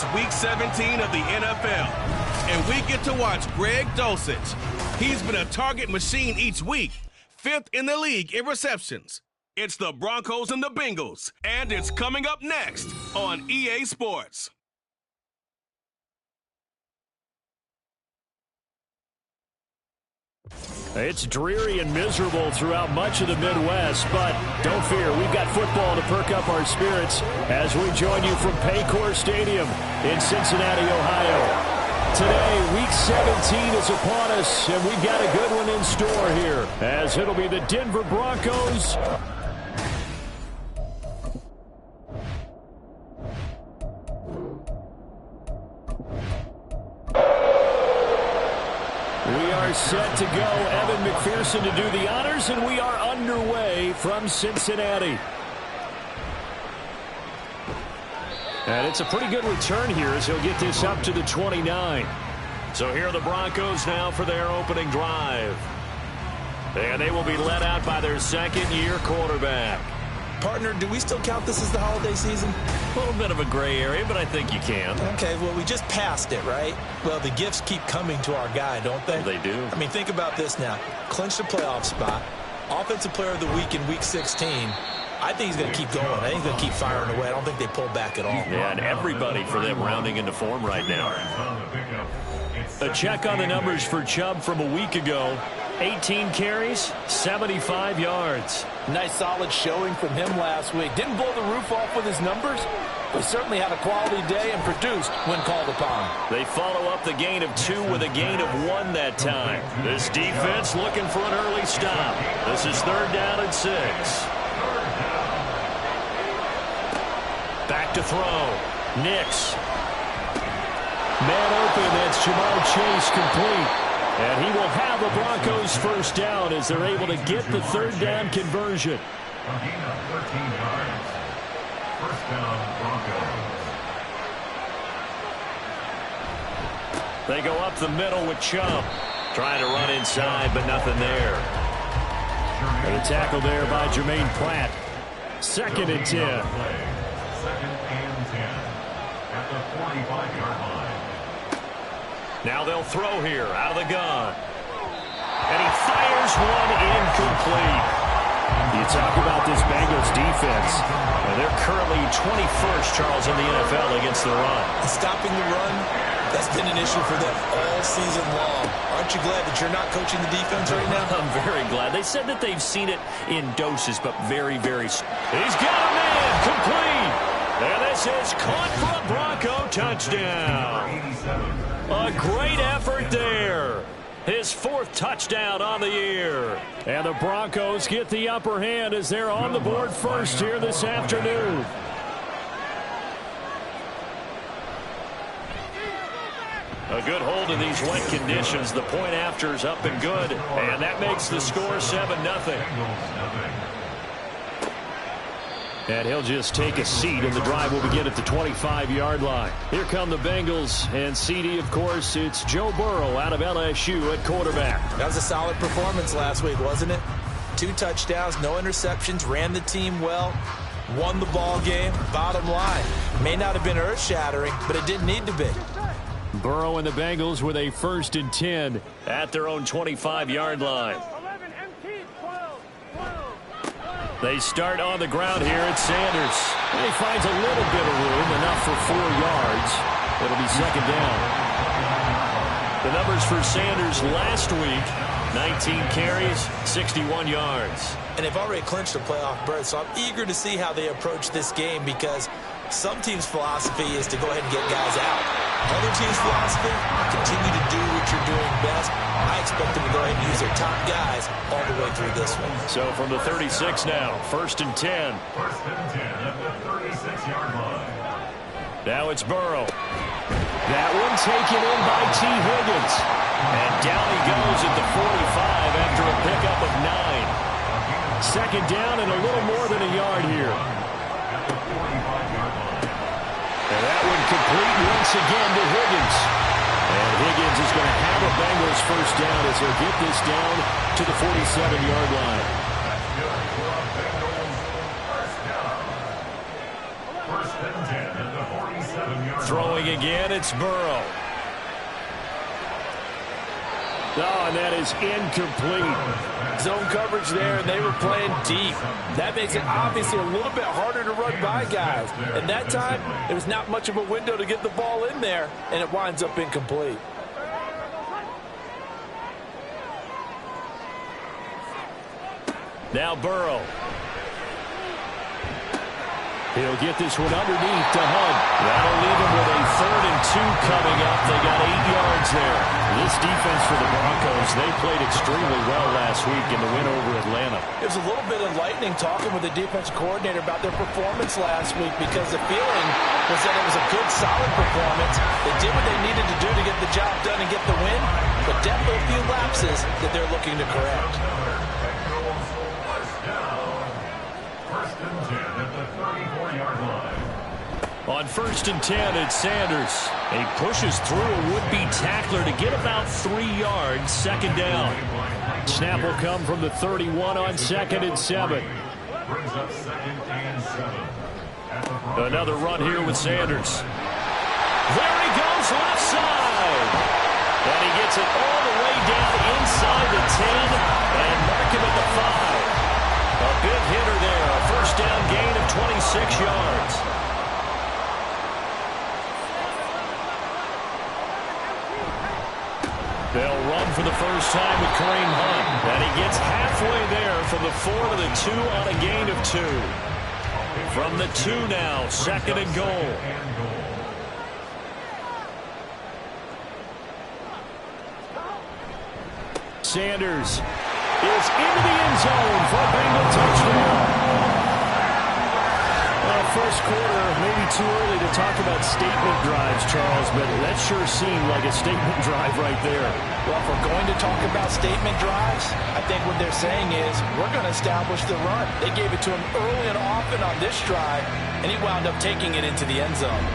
It's Week 17 of the NFL, and we get to watch Greg Dulcich. He's been a target machine each week, 5th in the league in receptions. It's the Broncos and the Bengals, and it's coming up next on EA Sports. It's dreary and miserable throughout much of the Midwest, but don't fear, we've got football to perk up our spirits as we join you from Paycor Stadium in Cincinnati, Ohio. Today, Week 17 is upon us, and we've got a good one in store here, as it'll be the Denver Broncos set to go. Evan McPherson to do the honors, and we are underway from Cincinnati. And it's a pretty good return here as he'll get this up to the 29. So here are the Broncos now for their opening drive. And they will be led out by their second-year quarterback. Partner, do we still count this as the holiday season? A little bit of a gray area, but I think you can. Okay, well, we just passed it, right? Well, the gifts keep coming to our guy, don't they? They do. I mean, think about this now. Clinched a playoff spot. Offensive player of the week in Week 16. I think he's going to keep going. I think he's going to keep firing away. I don't think they pull back at all. Yeah, and everybody for them rounding into form right now. A check on the numbers for Chubb from a week ago. 18 carries, 75 yards. Nice solid showing from him last week. Didn't blow the roof off with his numbers, but certainly had a quality day and produced when called upon. They follow up the gain of 2 with a gain of 1 that time. This defense looking for an early stop. This is 3rd down and 6. Back to throw. Nix. Man open, that's Jamal Chase complete. And he will have the Broncos first down as they're able to get the 3rd down conversion. They go up the middle with Chubb. Trying to run inside, but nothing there. And a tackle there by Jermaine Pratt. 2nd and 10. 2nd and 10 at the 45-yard line. Now they'll throw here out of the gun. And he fires one incomplete. You talk about this Bengals defense. They're currently 21st, Charles, in the NFL against the run. Stopping the run, that's been an issue for them all season long. Aren't you glad that you're not coaching the defense right now? I'm very glad. They said that they've seen it in doses, but very, very... He's got a man complete. And this is caught for a Bronco touchdown. A great effort there. His 4th touchdown on the year. And the Broncos get the upper hand as they're on the board first here this afternoon. A good hold in these wet conditions. The point after is up and good. And that makes the score 7-0. And he'll just take a seat, and the drive will begin at the 25-yard line. Here come the Bengals, and CD, of course, it's Joe Burrow out of LSU at quarterback. That was a solid performance last week, wasn't it? 2 touchdowns, no interceptions, ran the team well, won the ball game. Bottom line, may not have been earth-shattering, but it didn't need to be. Burrow and the Bengals with a 1st and 10 at their own 25-yard line. They start on the ground here at Sanders. And he finds a little bit of room, enough for 4 yards. It'll be 2nd down. The numbers for Sanders last week, 19 carries, 61 yards. And they've already clinched a playoff berth, so I'm eager to see how they approach this game because some teams' philosophy is to go ahead and get guys out. Other teams' philosophy, continue to do what you're doing best. I expect them to go ahead and use their top guys all the way through this one. So from the 36 now, 1st and 10. 1st and 10 at the 36-yard line. Now it's Burrow. That one taken in by T. Higgins. And down he goes at the 45 after a pickup of 9. 2nd down and a little more than a yard here. And that one complete once again to Higgins. And Higgins is going to have a Bengals first down as he'll get this down to the 47-yard line. First and 10 at the 47. Throwing again, it's Burrow. Oh, and that is incomplete. Zone coverage there, and they were playing deep. That makes it obviously a little bit harder to run by guys. And that time, there was not much of a window to get the ball in there, and it winds up incomplete. Now Burrow. He'll get this one underneath to Hunt. That'll leave him with a 3rd and 2 coming up. They got 8 yards there. This defense for the Broncos, they played extremely well last week in the win over Atlanta. It was a little bit enlightening talking with the defensive coordinator about their performance last week because the feeling was that it was a good, solid performance. They did what they needed to do to get the job done and get the win, but definitely a few lapses that they're looking to correct. First and 10 at the 34-yard line. On 1st and 10, it's Sanders. He pushes through a would-be tackler to get about 3 yards, 2nd down. Snap will come from the 31 on 2nd and 7. Brings up 2nd and 7. Another run here with Sanders. There he goes, left side. And he gets it all the way down inside the 10 and mark him at the 5. A big hitter there, a 1st down gain of 26 yards. They'll run for the first time with Kareem Hunt. And he gets halfway there from the 4 to the 2 on a gain of 2. From the 2 now, 2nd and goal. Sanders is into the end zone for a Bengal touchdown. First quarter, maybe too early to talk about statement drives, Charles, but that sure seemed like a statement drive right there. Well, if we're going to talk about statement drives, I think what they're saying is we're going to establish the run. They gave it to him early and often on this drive, and he wound up taking it into the end zone.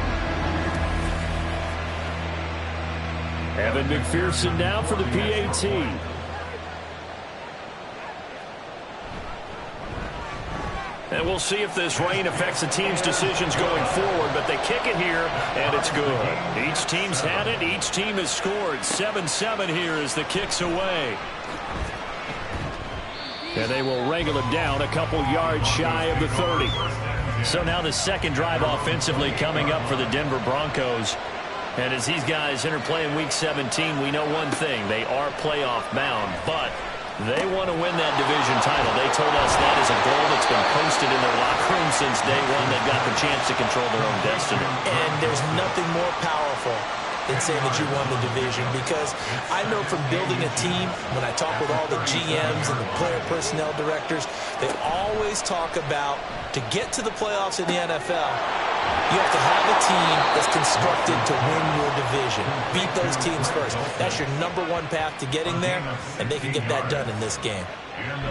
Evan McPherson now for the PAT. And we'll see if this rain affects the team's decisions going forward, but they kick it here, and it's good. Each team's had it. Each team has scored. 7-7 here as the kick's away. And they will wrangle it down a couple yards shy of the 30. So now the 2nd drive offensively coming up for the Denver Broncos. And as these guys interplay in Week 17, we know one thing. They are playoff bound, but they want to win that division title. They told us that is a goal that's been posted in their locker room since day one. They've got the chance to control their own destiny. And there's nothing more powerful than saying that you won the division, because I know from building a team, when I talk with all the GMs and the player personnel directors, they always talk about, to get to the playoffs in the NFL, you have to have a team that's constructed to win your division. Beat those teams first. That's your #1 path to getting there, and they can get that done in this game.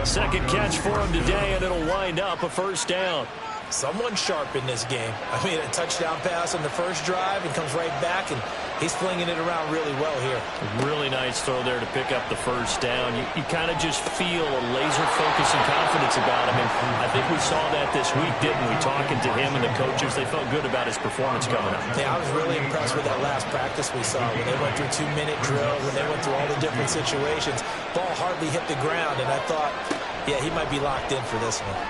2nd catch for him today, and it'll wind up a 1st down. Someone sharp in this game. I mean, a touchdown pass on the first drive and comes right back, and he's flinging it around really well here. Really nice throw there to pick up the 1st down. You kind of just feel a laser focus and confidence about him. And I think we saw that this week, didn't we? Talking to him and the coaches, they felt good about his performance coming up. Yeah, I was really impressed with that last practice we saw when they went through 2-minute drill, when they went through all the different situations. Ball hardly hit the ground, and I thought, yeah, he might be locked in for this one.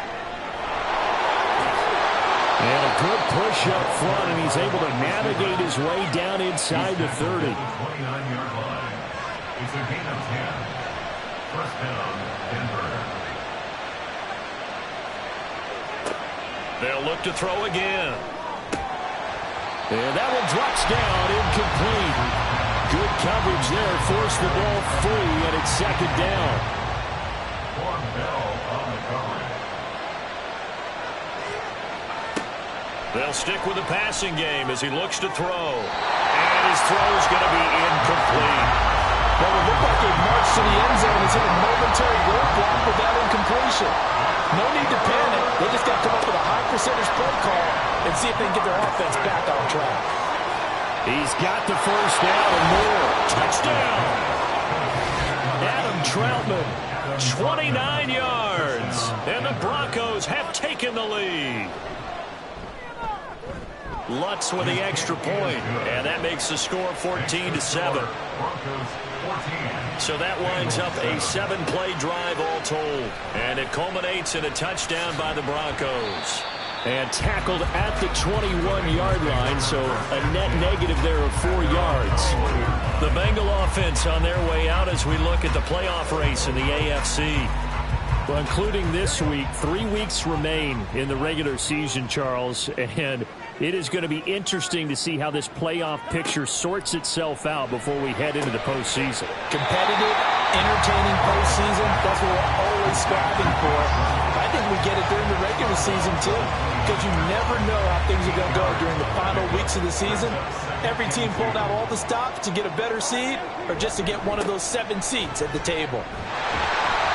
And a good push up front, and he's able to navigate his way down inside the 30. 29-yard line. It's a gain of 10. First down, Denver. They'll look to throw again. And that one drops down, incomplete. Good coverage there, forced the ball free, and it's 2nd down. Bell on the coverage. They'll stick with the passing game as he looks to throw. And his throw's going to be incomplete. Well, it looked like he marched to the end zone. He's hit a momentary roadblock with that incompletion. No need to panic. They just got to come up with a high percentage play call and see if they can get their offense back on track. He's got the 1st down and more. Touchdown! Adam Troutman, 29 yards. And the Broncos have taken the lead. Lutz with the extra point, and that makes the score 14-7. So that winds up a 7-play drive all told, and it culminates in a touchdown by the Broncos. And tackled at the 21-yard line, so a net negative there of 4 yards. The Bengal offense on their way out as we look at the playoff race in the AFC. Well, including this week, 3 weeks remain in the regular season, Charles, and it is going to be interesting to see how this playoff picture sorts itself out before we head into the postseason. Competitive, entertaining postseason, that's what we're always striving for. I think we get it during the regular season, too, because you never know how things are going to go during the final weeks of the season. Every team pulled out all the stops to get a better seed or just to get one of those 7 seats at the table.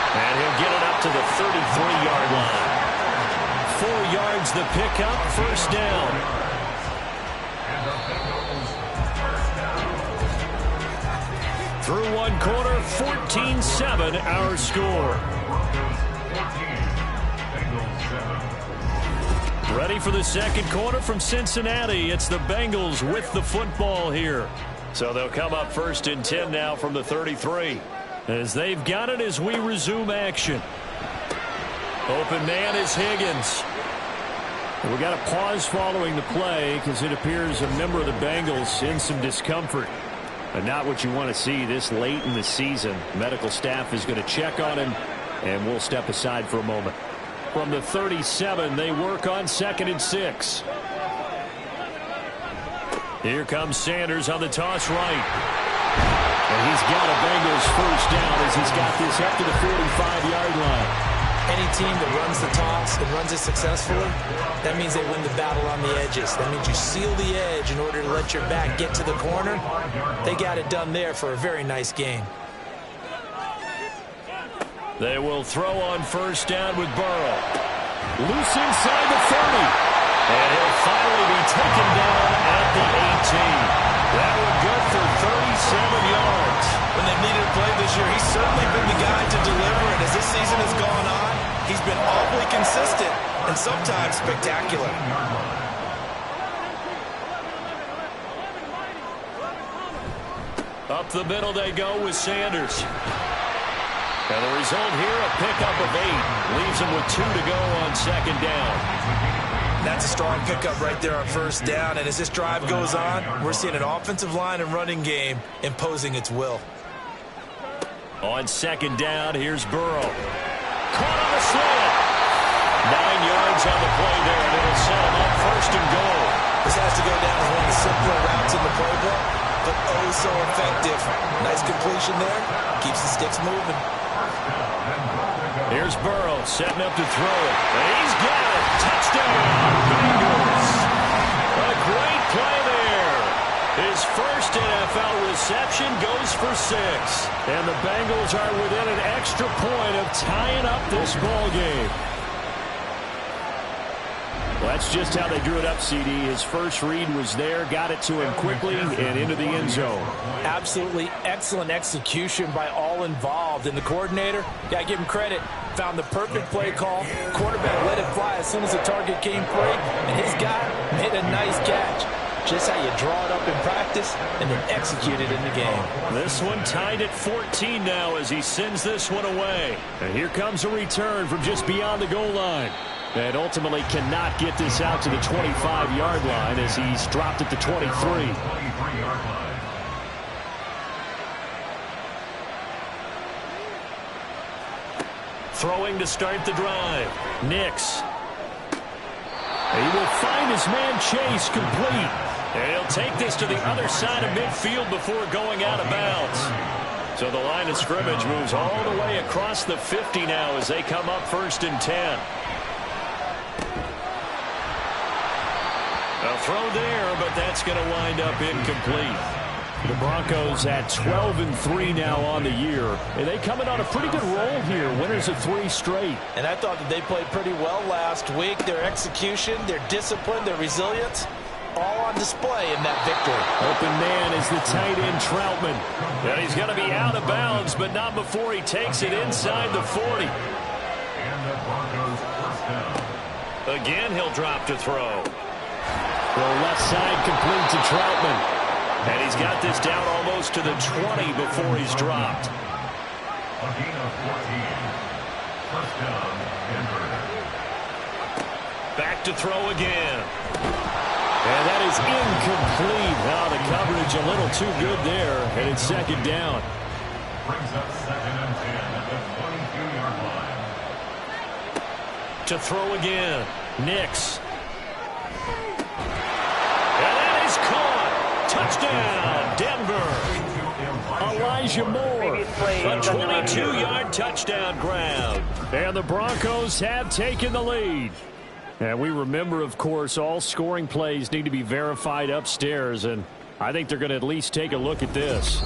And he'll get it up to the 33-yard line. 4 yards the pickup, first down. Through one quarter, 14-7 our score. Ready for the second quarter from Cincinnati. It's the Bengals with the football here. So they'll come up first and 10 now from the 33. As they've got it as we resume action. Open man is Higgins. We got a pause following the play because it appears a member of the Bengals in some discomfort. But not what you want to see this late in the season. Medical staff is going to check on him, and we'll step aside for a moment. From the 37, they work on 2nd and 6. Here comes Sanders on the toss right. And he's got a Bengals first down as he's got this up to the 45-yard line. Any team that runs the toss and runs it successfully, that means they win the battle on the edges. That means you seal the edge in order to let your back get to the corner. They got it done there for a very nice game. They will throw on first down with Burrow. Loose inside the 30. And he'll finally be taken down at the 18. That one good for 37 yards. When they've needed a play this year, he's certainly been the guy to deliver. And as this season has gone on, he's been awfully consistent and sometimes spectacular. Up the middle they go with Sanders. And the result here, a pickup of 8. Leaves him with 2 to go on second down. That's a strong pickup right there on first down. And as this drive goes on, we're seeing an offensive line and running game imposing its will. On second down, here's Burrow. Caught on the slant. 9 yards on the play there, and it'll set him up first and goal. This has to go down as one of the simpler routes in the playbook, but oh so effective. Nice completion there. Keeps the sticks moving. Here's Burrow setting up to throw it. And he's got it. Touchdown, Bengals. A great play there. His first NFL reception goes for 6. And the Bengals are within an extra point of tying up this ball game. Well, that's just how they drew it up, CD. His first read was there, got it to him quickly, and into the end zone. Absolutely excellent execution by all involved. And the coordinator, got to give him credit, found the perfect play call. Quarterback let it fly as soon as the target came free, and his guy made a nice catch. Just how you draw it up in practice and then execute it in the game. This one tied at 14 now as he sends this one away. And here comes a return from just beyond the goal line. And ultimately cannot get this out to the 25-yard line as he's dropped at the 23. Throwing to start the drive. Nix. He will find his man Chase complete. And he'll take this to the other side of midfield before going out of bounds. So the line of scrimmage moves all the way across the 50 now as they come up first and 10. A throw there, but that's going to wind up incomplete. The Broncos at 12-3 now on the year. And they come in on a pretty good roll here. Winners of 3 straight. And I thought that they played pretty well last week. Their execution, their discipline, their resilience, all on display in that victory. Open man is the tight end Troutman. And he's going to be out of bounds, but not before he takes it inside the 40. Again, he'll drop to throw. The left side complete to Troutman. And he's got this down almost to the 20 before he's dropped. A gain of 14. First down, Denver. Back to throw again. And that is incomplete. Now the coverage a little too good there. And it's second down. Brings up 2nd and 10 at the 22-yard line. To throw again. Nix. And that is caught. Touchdown, Denver. Elijah Moore. A 22-yard touchdown grab. And the Broncos have taken the lead. And we remember, of course, all scoring plays need to be verified upstairs. And I think they're going to at least take a look at this.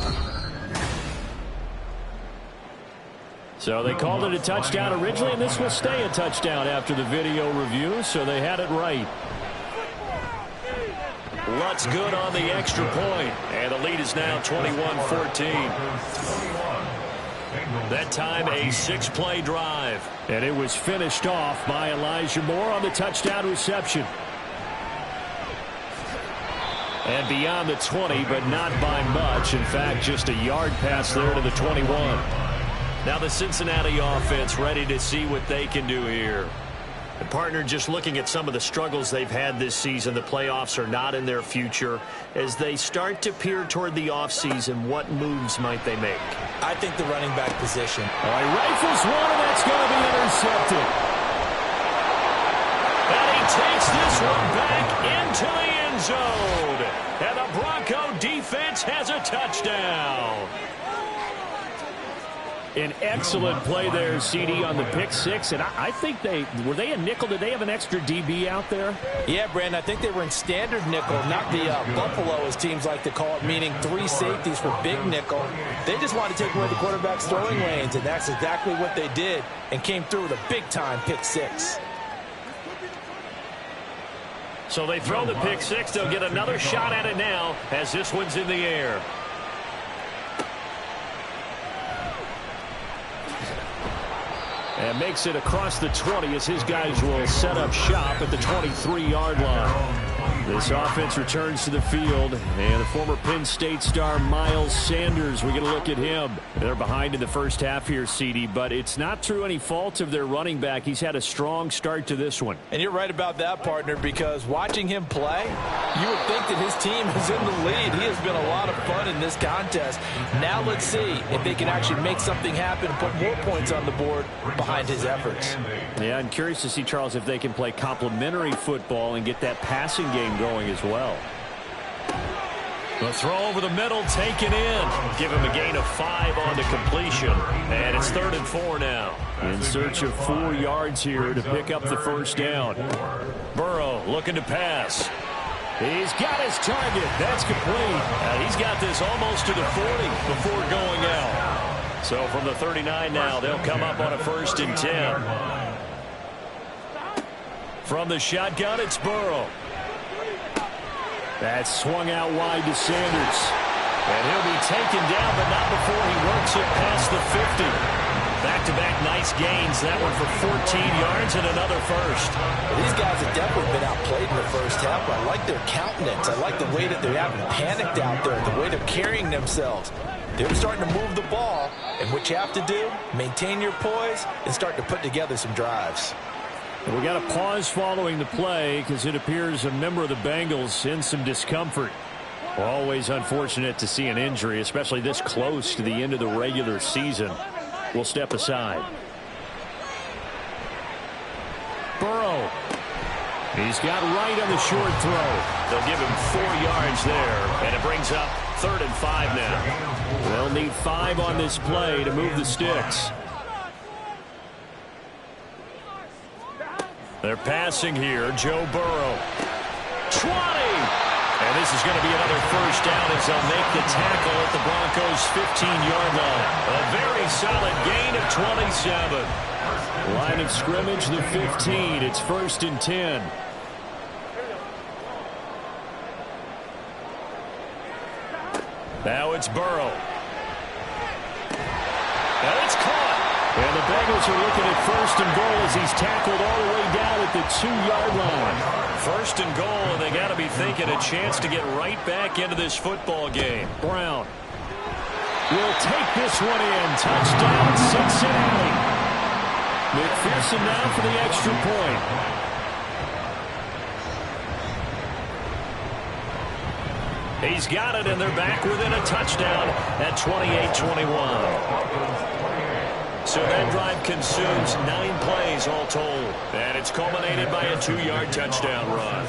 So they called it a touchdown originally, and this will stay a touchdown after the video review, so they had it right. Lutz good on the extra point, and the lead is now 21-14. That time a 6-play drive, and it was finished off by Elijah Moore on the touchdown reception. And beyond the 20, but not by much. In fact, just a yard pass there to the 21. Now the Cincinnati offense ready to see what they can do here. And partner, just looking at some of the struggles they've had this season, the playoffs are not in their future. As they start to peer toward the offseason, what moves might they make? I think the running back position. All right, rifles one, and that's going to be intercepted. And he takes this one back into the end zone. And the Bronco defense has a touchdown. An excellent play there, CD, on the pick six. And I think were they a nickel? Did they have an extra DB out there? Yeah, Brandon, I think they were in standard nickel, not the Buffalo, as teams like to call it, meaning 3 safeties for big nickel. They just wanted to take away the quarterback's throwing lanes, and that's exactly what they did, and came through with a big-time pick six. So they throw the pick six. They'll get another shot at it now as this one's in the air. And makes it across the 20 as his guys will set up shop at the 23-yard line. This offense returns to the field, and the former Penn State star Miles Sanders, we get a look at him. They're behind in the first half here, CD, but it's not through any fault of their running back. He's had a strong start to this one. And you're right about that, partner, because watching him play, you would think that his team is in the lead. He has been a lot of fun in this contest. Now let's see if they can actually make something happen and put more points on the board behind his efforts. Yeah, I'm curious to see, Charles, if they can play complementary football and get that passing game going as well. The throw over the middle, taken in. Give him a gain of 5 on the completion. And it's 3rd and 4 now. In search of 4 yards here to pick up the first down. Burrow looking to pass. He's got his target. That's complete. He's got this almost to the 40 before going out. So from the 39 now, they'll come up on a 1st and 10. From the shotgun, it's Burrow. That's swung out wide to Sanders. And he'll be taken down, but not before he works it past the 50. Back-to-back nice gains. That one for 14 yards and another first. Well, these guys have definitely been outplayed in the first half, but I like their countenance. I like the way that they haven't panicked out there, the way they're carrying themselves. They're starting to move the ball, and what you have to do, maintain your poise and start to put together some drives. We got a pause following the play because it appears a member of the Bengals in some discomfort. Well, always unfortunate to see an injury, especially this close to the end of the regular season. We'll step aside. Burrow. He's got right on the short throw. They'll give him 4 yards there, and it brings up 3rd and 5 now. They'll need 5 on this play to move the sticks. They're passing here. Joe Burrow. 20! And this is going to be another first down as they'll make the tackle at the Broncos' 15-yard line. A very solid gain of 27. Line of scrimmage, the 15. It's 1st and 10. Now it's Burrow. And it's caught. And the Bengals are looking at 1st and goal as he's tackled all the way down at the 2-yard line. 1st and goal, and they got to be thinking a chance to get right back into this football game. Brown will take this one in. Touchdown, Cincinnati. McPherson now for the extra point. He's got it, and they're back within a touchdown at 28-21. So that drive consumes 9 plays all told. And it's culminated by a 2-yard touchdown run.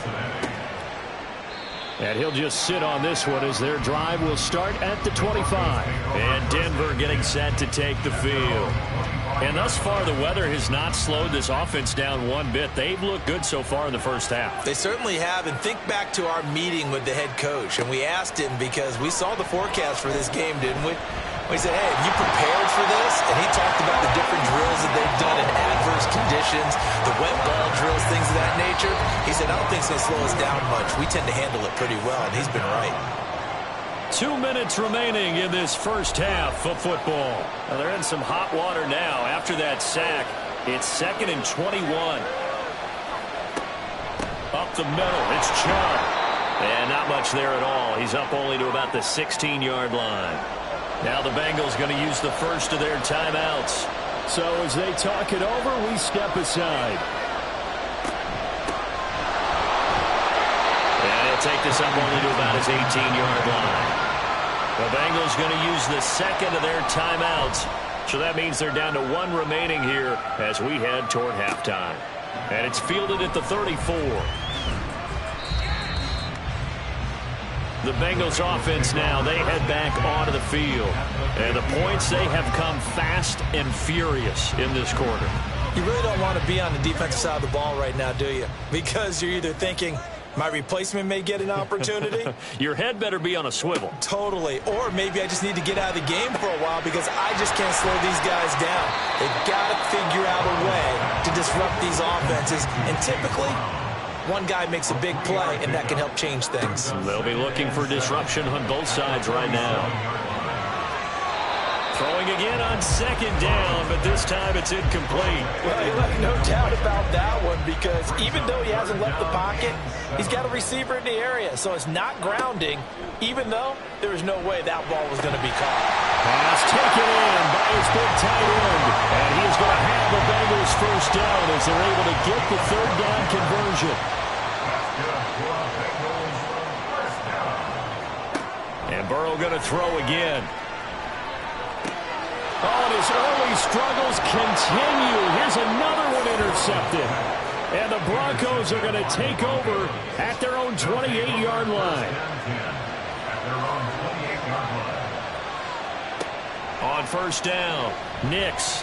And he'll just sit on this one as their drive will start at the 25. And Denver getting set to take the field. And thus far, the weather has not slowed this offense down one bit. They've looked good so far in the first half. They certainly have. And think back to our meeting with the head coach. And we asked him because we saw the forecast for this game, didn't we? We said, hey, have you prepared for this? And he talked about the different drills that they've done in adverse conditions, the wet ball drills, things of that nature. He said, I don't think it's going to slow us down much. We tend to handle it pretty well, and he's been right. 2 minutes remaining in this first half of football. Now they're in some hot water now after that sack. It's 2nd and 21. Up the middle, it's Chubb. And not much there at all. He's up only to about the 16-yard line. Now the Bengals going to use the first of their timeouts. So as they talk it over, we step aside. And he'll take this up only to about his 18-yard line. The Bengals going to use the second of their timeouts. So that means they're down to 1 remaining here as we head toward halftime. And it's fielded at the 34. The Bengals offense now, they head back onto the field. And the points, they have come fast and furious in this quarter. You really don't want to be on the defensive side of the ball right now, do you? Because you're either thinking, my replacement may get an opportunity. Your head better be on a swivel. Totally. Or maybe I just need to get out of the game for a while because I just can't slow these guys down. They've got to figure out a way to disrupt these offenses. And typically, one guy makes a big play, and that can help change things. They'll be looking for disruption on both sides right now. Throwing again on 2nd down, but this time it's incomplete. Well, no doubt about that one because even though he hasn't left the pocket, he's got a receiver in the area, so it's not grounding, even though there was no way that ball was going to be caught. Pass taken in by his big tight end, and he is going to have the Bengals first down as they're able to get the 3rd down conversion. And Burrow going to throw again. Oh, and his early struggles continue. Here's another one intercepted. And the Broncos are going to take over at their own 28-yard line. On 1st down, Nix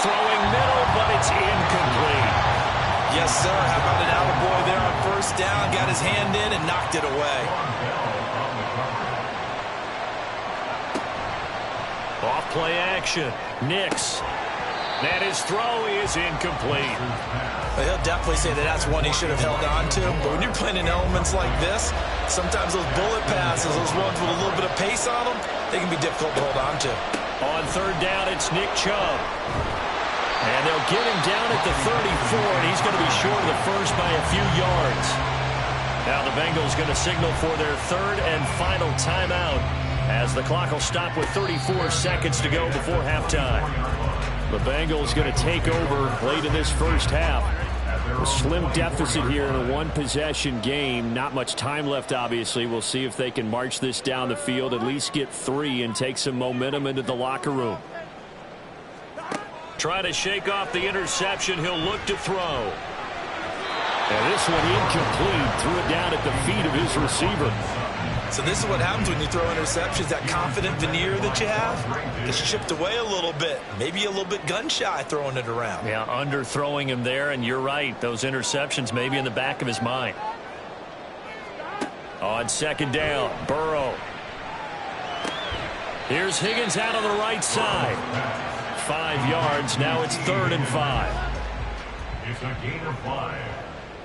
throwing middle, but it's incomplete. Yes, sir. How about an attaboy there on 1st down? Got his hand in and knocked it away. Off play action. Nix. And his throw is incomplete. Well, he'll definitely say that that's one he should have held on to. But when you're playing in elements like this, sometimes those bullet passes, those ones with a little bit of pace on them, they can be difficult to hold on to. On 3rd down, it's Nick Chubb. And they'll get him down at the 34, and he's going to be short of the first by a few yards. Now the Bengals going to signal for their 3rd and final timeout as the clock will stop with 34 seconds to go before halftime. The Bengals going to take over late in this first half. A slim deficit here in a one-possession game. Not much time left, obviously. We'll see if they can march this down the field, at least get 3 and take some momentum into the locker room. Try to shake off the interception. He'll look to throw. And this one incomplete. Threw it down at the feet of his receiver. So this is what happens when you throw interceptions. That confident veneer that you have gets chipped away a little bit. Maybe a little bit gun-shy throwing it around. Yeah, underthrowing him there, and you're right. Those interceptions may be in the back of his mind. On 2nd down, Burrow. Here's Higgins out on the right side. 5 yards. Now it's 3rd and 5. It's a gain of 5.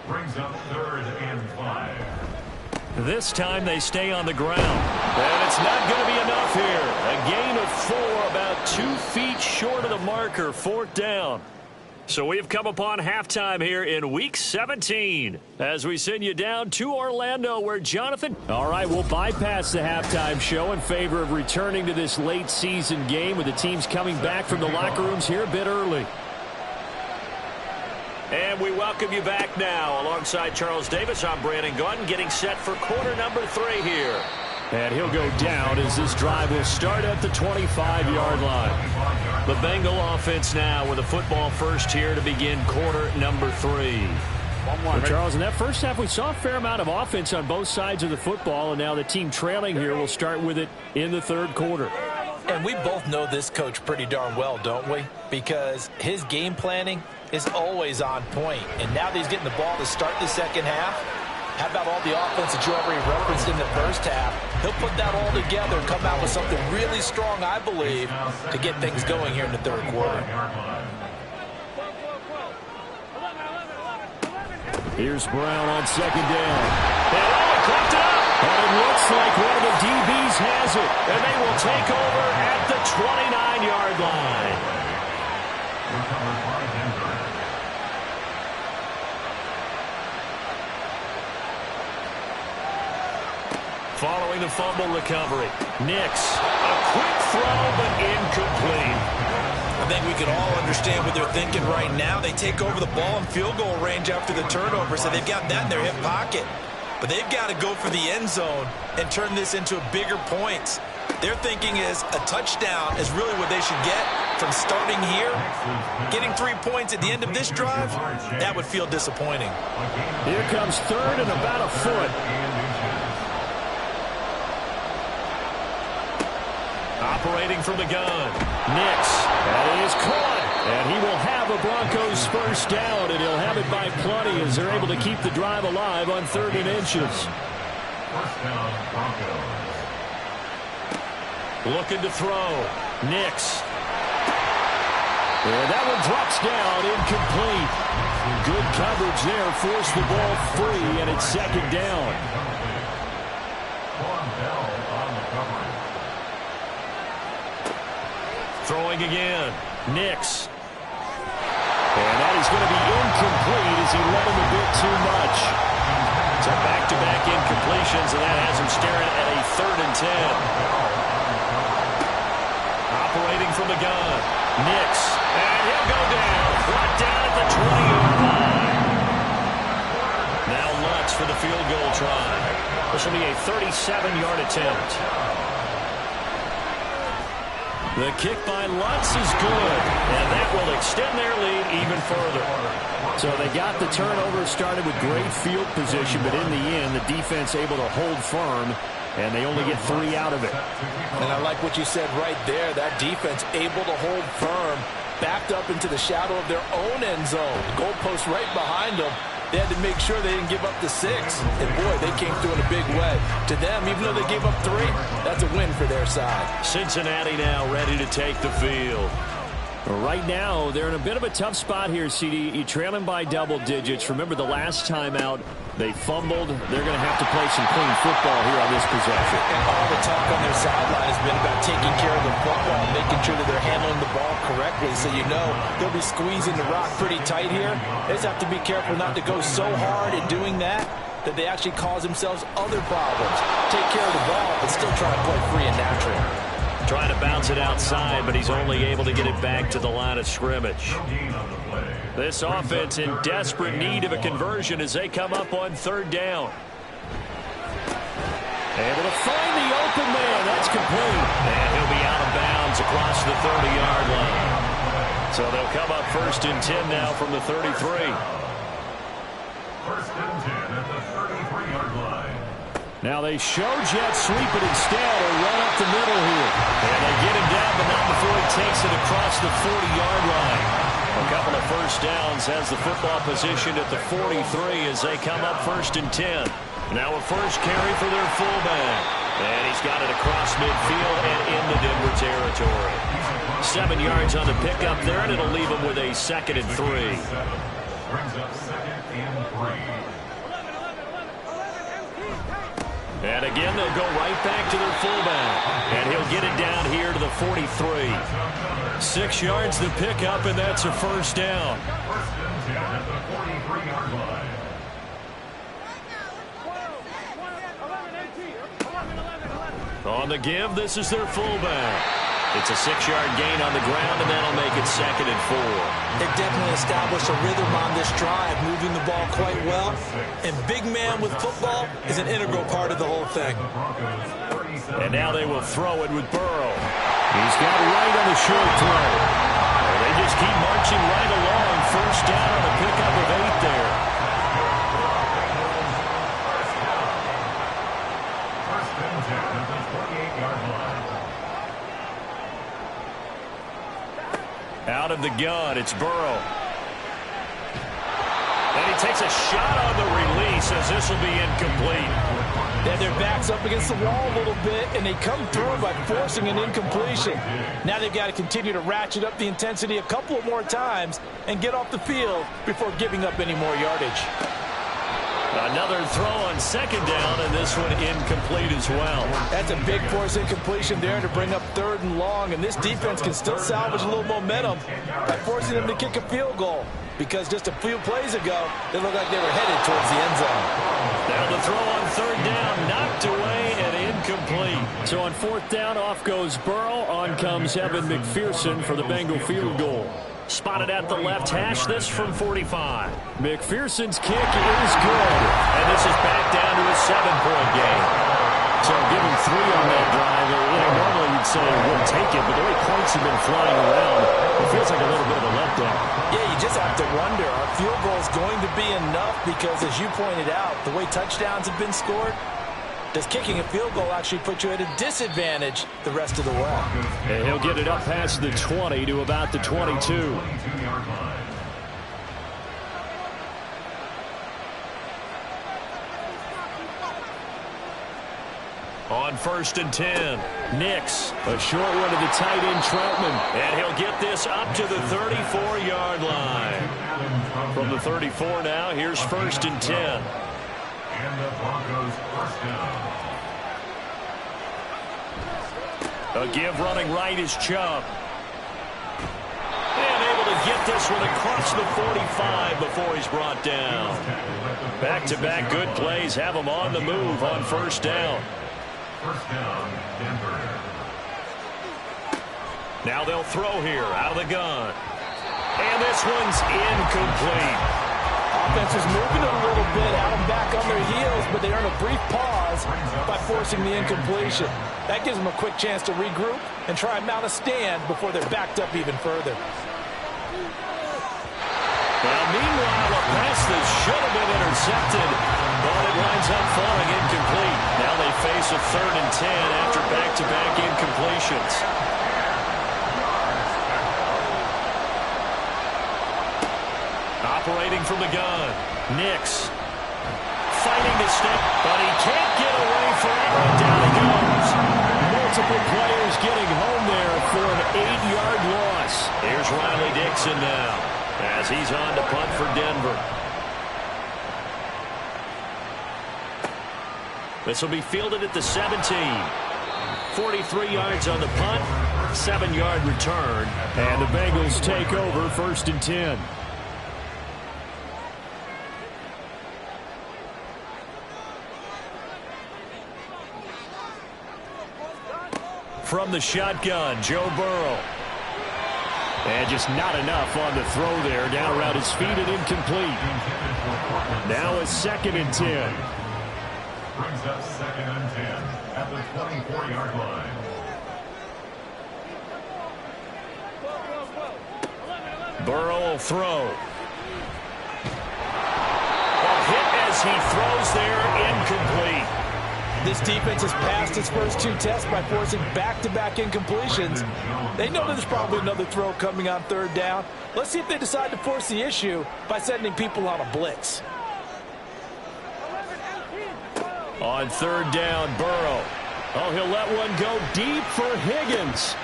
Brings up 3rd and 5. This time they stay on the ground. And it's not going to be enough here. A gain of 4, about 2 feet short of the marker, 4th down. So we've come upon halftime here in Week 17 as we send you down to Orlando where Jonathan... All right, we'll bypass the halftime show in favor of returning to this late season game with the teams coming back from the locker rooms here a bit early. And we welcome you back now. Alongside Charles Davis, I'm Brandon Gunn, getting set for quarter number 3 here. And he'll go down as this drive will start at the 25-yard line. The Bengal offense now with a football first here to begin quarter number 3. Well, Charles, in that first half, we saw a fair amount of offense on both sides of the football, and now the team trailing here will start with it in the third quarter. And we both know this coach pretty darn well, don't we? Because his game planning is always on point. And now that he's getting the ball to start the second half, how about all the offense that you already referenced in the first half? He'll put that all together and come out with something really strong, I believe, to get things going here in the third quarter. Here's Brown on second down. And cracked it up. And it looks like one of the DBs has it. And they will take over at the 29-yard line. Following the fumble recovery, Nix, a quick throw but incomplete. I think we can all understand what they're thinking right now. They take over the ball in field goal range after the turnover, so they've got that in their hip pocket. But they've got to go for the end zone and turn this into bigger points. Their thinking is a touchdown is really what they should get from starting here. Getting 3 points at the end of this drive, that would feel disappointing. Here comes third and about a foot. Operating from the gun, Nix, that is caught, and he will have a Broncos first down, and he'll have it by plenty as they're able to keep the drive alive on 3rd and inches. First down, Broncos. Looking to throw, Nix. And that one drops down, incomplete. Good coverage there, forced the ball free, and it's 2nd down. Throwing again, Nix. And that is going to be incomplete as he led him a bit too much. So back-to-back incompletions, and that has him staring at a 3rd and 10. Operating from the gun, Nix. And he'll go down, brought down at the 20-yard line. Now Lutz for the field goal try. This will be a 37-yard attempt. The kick by Lutz is good, and that will extend their lead even further. So they got the turnover started with great field position, but in the end, the defense able to hold firm, and they only get 3 out of it. And I like what you said right there. That defense able to hold firm, backed up into the shadow of their own end zone. Goalpost right behind them. They had to make sure they didn't give up the 6. And, boy, they came through in a big way. To them, even though they gave up 3, that's a win for their side. Cincinnati now ready to take the field. Right now, they're in a bit of a tough spot here, CD. You trail them by double digits. Remember the last time out, they fumbled. They're going to have to play some clean football here on this possession. And all the talk on their sideline has been about taking care of the football, making sure that they're handling the ball correctly. So you know they'll be squeezing the rock pretty tight here. They just have to be careful not to go so hard in doing that they actually cause themselves other problems. Take care of the ball, but still try to play free and natural. Trying to bounce it outside, but he's only able to get it back to the line of scrimmage. This offense in desperate need of a conversion as they come up on 3rd down. Able to find the open man. That's complete. And he'll be out of bounds across the 30-yard line. So they'll come up 1st and 10 now from the 33. 1st and 10 at the 33-yard line. Now they show jet sweep it instead or run up the middle here. And they get him down, but not before he takes it across the 40-yard line. A couple of first downs has the football positioned at the 43 as they come up 1st and 10. Now a first carry for their fullback. And he's got it across midfield and into Denver territory. 7 yards on the pickup there, and it'll leave him with a 2nd and 3. Brings up 2nd and 3. And again, they'll go right back to their fullback. And he'll get it down here to the 43. 6 yards to pick up, and that's a first down. First and 10 at the 43-yard line. On the give, this is their fullback. It's a 6-yard gain on the ground, and that'll make it 2nd and 4. They've definitely established a rhythm on this drive, moving the ball quite well. And big man with football is an integral part of the whole thing. And now they will throw it with Burrow. He's got right on the short throw. And they just keep marching right along. First down on a pickup of 8 there. First and 10 at the 28-yard line. Out of the gun, it's Burrow. And he takes a shot on the release as this will be incomplete. Yeah, their back's up against the wall a little bit, and they come through by forcing an incompletion. Now they've got to continue to ratchet up the intensity a couple of more times and get off the field before giving up any more yardage. Another throw on 2nd down, and this one incomplete as well. That's a big force incompletion there to bring up 3rd and long, and this defense can still salvage a little momentum by forcing them to kick a field goal, because just a few plays ago, they looked like they were headed towards the end zone. Now the throw on 3rd down, knocked away and incomplete. So on 4th down, off goes Burrow. On comes Evan McPherson for the Bengal field goal. Spotted at the left hash, this from 45. McPherson's kick is good. And this is back down to a 7-point game. So give him 3 on that drive. Normally you'd say we'll take it, but the way points have been flying around, it feels like a little bit of a letdown. Yeah, you just have to wonder, are field goals going to be enough? Because as you pointed out, the way touchdowns have been scored, does kicking a field goal actually put you at a disadvantage the rest of the way? And he'll get it up past the 20 to about the 22. 22-yard line. On 1st and 10, Nix, a short one to the tight end Troutman, and he'll get this up to the 34-yard line. From the 34 now, here's 1st and 10. And the Broncos first down. A give running right is Chubb. And able to get this one across the 45 before he's brought down. Back-to-back good plays have him on the move on 1st down. First down, Denver. Now they'll throw here out of the gun. And this one's incomplete. Offense is moving it a little bit, out and back on their heels, but they earn a brief pause by forcing the incompletion. That gives them a quick chance to regroup and try and mount a stand before they're backed up even further. Well, meanwhile, a pass that should have been intercepted, but it winds up falling incomplete. Now they face a 3rd and 10 after back-to-back incompletions. Operating from the gun, Nix. Fighting to step, but he can't get away from it. Down he goes. Multiple players getting home there for an 8-yard loss. Here's Riley Dixon now, as he's on to punt for Denver. This will be fielded at the 17. 43 yards on the punt, 7-yard return, and the Bengals take over 1st and 10. From the shotgun, Joe Burrow. And just not enough on the throw there. Down around his feet and incomplete. Now a 2nd and 10. Brings up 2nd and 10 at the 24-yard line. Burrow will throw. A hit as he throws there, incomplete. This defense has passed its first 2 tests by forcing back-to-back incompletions. They know there's probably another throw coming on 3rd down. Let's see if they decide to force the issue by sending people on a blitz. On 3rd down, Burrow. Oh, he'll let one go deep for Higgins.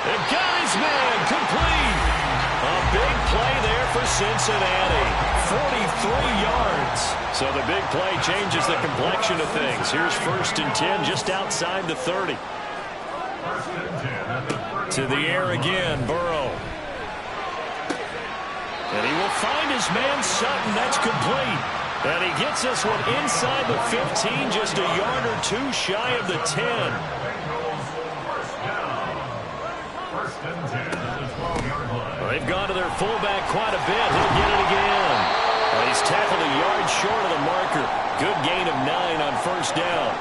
And got his man complete. A big play there for Cincinnati. 43 yards. So the big play changes the complexion of things. Here's 1st and 10 just outside the 30. To the air again, Burrow. And he will find his man Sutton. That's complete. And he gets this one inside the 15, just a yard or two shy of the 10. Well, they've gone to their fullback quite a bit. He'll get it again. And he's tackled a yard short of the marker. Good gain of 9 on 1st down.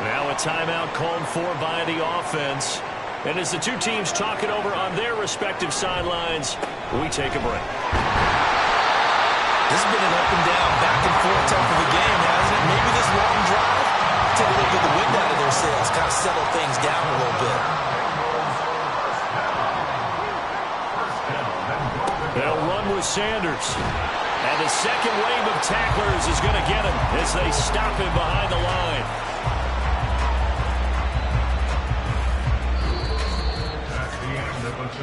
Now a timeout called for by the offense. And as the two teams talk it over on their respective sidelines, we take a break. This has been an up and down, back and forth type of a game, hasn't it? Maybe this long drive, take a little bit of the wind out of their sails, kind of settle things down a little bit. They'll run with Sanders. And the second wave of tacklers is going to get him as they stop him behind the line.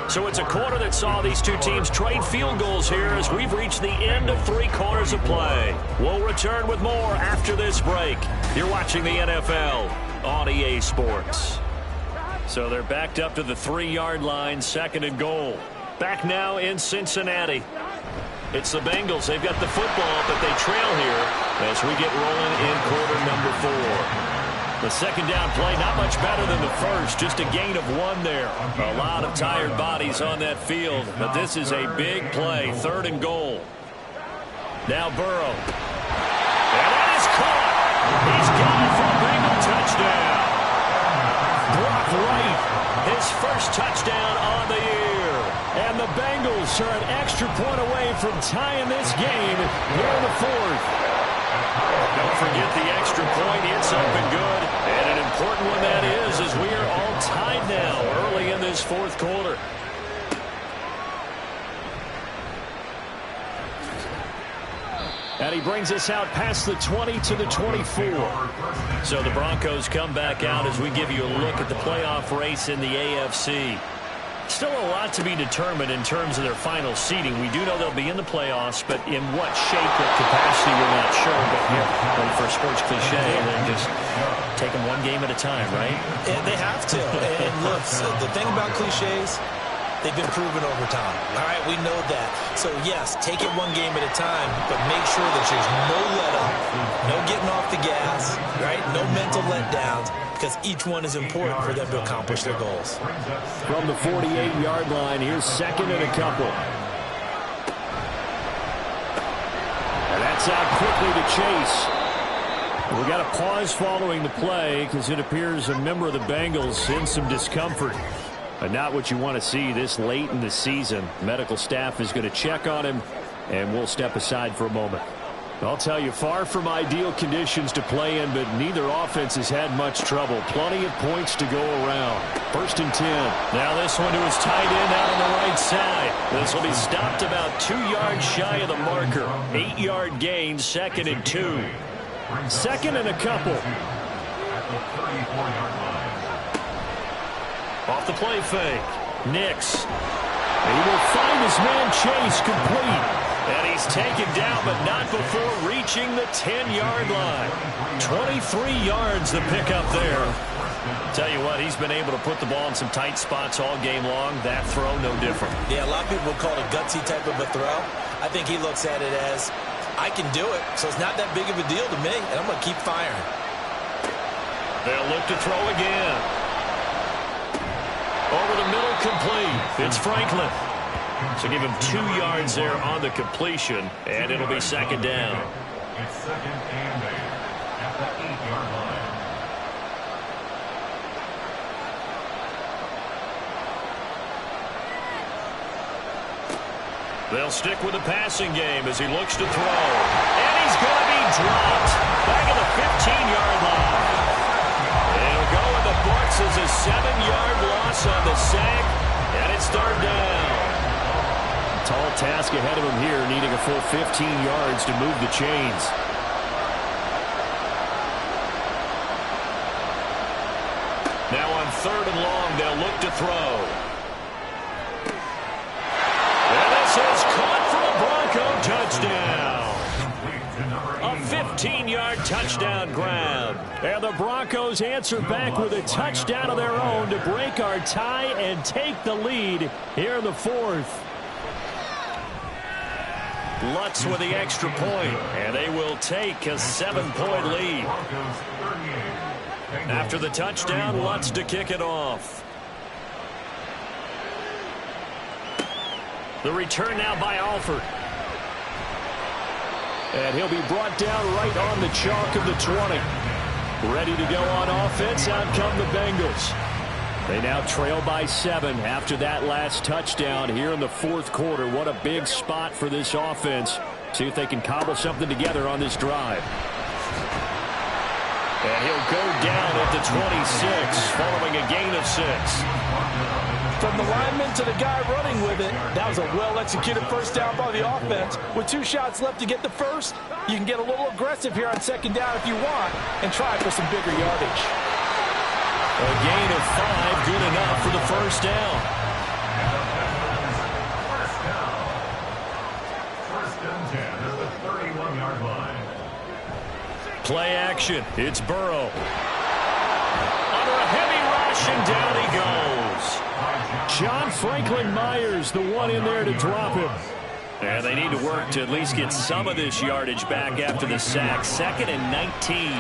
So it's a quarter that saw these two teams trade field goals here as we've reached the end of 3 quarters of play. We'll return with more after this break. You're watching the NFL on EA Sports. So they're backed up to the 3-yard line, 2nd and goal. Back now in Cincinnati. It's the Bengals. They've got the football, but they trail here as we get rolling in quarter number 4. The second down play, not much better than the first, just a gain of 1 there. A lot of tired bodies on that field, but this is a big play, 3rd and goal. Now Burrow. And that is caught. He's got it for a Bengal touchdown. Brock Wright, his first touchdown on the year. And the Bengals are an extra point away from tying this game here in the 4th. Don't forget the extra point. It's up and good. And an important one that is, as we are all tied now early in this 4th quarter. And he brings us out past the 20 to the 24. So the Broncos come back out as we give you a look at the playoff race in the AFC. Still a lot to be determined in terms of their final seeding. We do know they'll be in the playoffs, but in what shape, what capacity, we're not sure. But yeah, for a sports cliche, then just take them one game at a time, right? And they have to. And look, so the thing about cliches, they've been proven over time. All right, we know that. So, yes, take it one game at a time, but make sure that there's no let-up, no getting off the gas, right? No mental letdowns, because each one is important for them to accomplish their goals. From the 48-yard line, here's 2nd and a couple. And that's out quickly to Chase. We got a pause following the play because it appears a member of the Bengals in some discomfort. But not what you want to see this late in the season. Medical staff is going to check on him, and we'll step aside for a moment. I'll tell you, far from ideal conditions to play in, but neither offense has had much trouble. Plenty of points to go around. 1st and 10. Now this one to his tight end out on the right side. This will be stopped about 2 yards shy of the marker. 8-yard gain, 2nd and 2. 2nd and a couple. Off the play fake. Nix. And he will find his man Chase complete. And he's taken down, but not before reaching the 10-yard line. 23 yards the pickup there. Tell you what, he's been able to put the ball in some tight spots all game long. That throw, no different. Yeah, a lot of people would call it a gutsy type of a throw. I think he looks at it as, I can do it, so it's not that big of a deal to me, and I'm going to keep firing. They'll look to throw again. Over the middle, complete. It's Franklin. So give him 2 yards there on the completion, and it'll be 2nd down. It's 2nd and 8 at the 8-yard line. They'll stick with the passing game as he looks to throw. And he's going to be dropped back at the 15-yard line. It'll go in the books as a 7-yard loss on the sack, and it's 3rd down. Tall task ahead of him here, needing a full 15 yards to move the chains. Now on 3rd and long, they'll look to throw. And this is caught for a Bronco touchdown. 13-yard touchdown grab. And the Broncos answer back with a touchdown of their own to break our tie and take the lead here in the fourth. Lutz with the extra point, and they will take a 7-point lead. After the touchdown, Lutz to kick it off. The return now by Alford. And he'll be brought down right on the chalk of the 20. Ready to go on offense, out come the Bengals. They now trail by 7 after that last touchdown here in the fourth quarter. What a big spot for this offense. See if they can cobble something together on this drive. And he'll go down at the 26 following a gain of 6. From the lineman to the guy running with it, that was a well-executed first down by the offense. With 2 shots left to get the first, you can get a little aggressive here on second down if you want and try for some bigger yardage. A gain of 5, good enough for the first down. First and 10 at the 31-yard line. Play action. It's Burrow. Under a heavy rush, and down he goes. John Franklin Myers, the one in there to drop him. And they need to work to at least get some of this yardage back after the sack. 2nd and 19.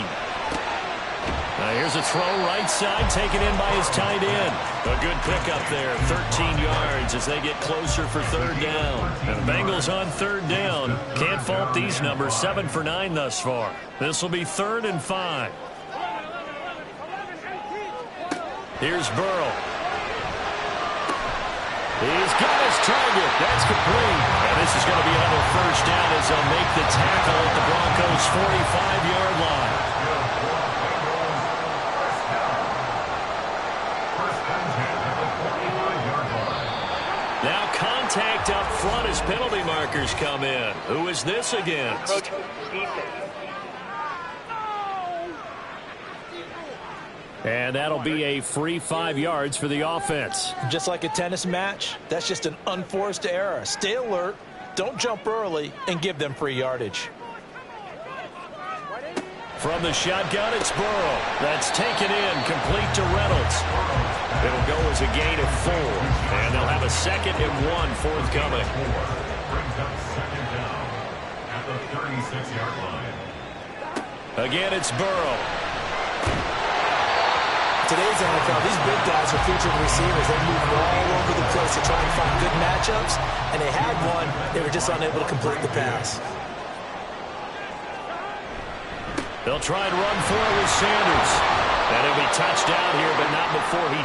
Here's a throw right side, taken in by his tight end. A good pickup there, 13 yards as they get closer for third down. And the Bengals on third down. Can't fault these numbers, 7 for 9 thus far. This will be 3rd and 5. Here's Burrow. He's got his target. That's complete. And this is going to be another first down as they'll make the tackle at the Broncos' 45-yard line. Now contact up front as penalty markers come in. Who is this against? And that'll be a free 5 yards for the offense. Just like a tennis match, that's just an unforced error. Stay alert, don't jump early, and give them free yardage. From the shotgun, it's Burrow. That's taken in, complete to Reynolds. It'll go as a gain of 4, and they'll have a 2nd and 1 forthcoming. Brings up second down at the 36-yard line. Again, it's Burrow. Today's NFL, these big guys are featured receivers. They move all over the place to try and find good matchups, and they had one. They were just unable to complete the pass. They'll try and run for it with Sanders. And he'll be touched out here, but not before he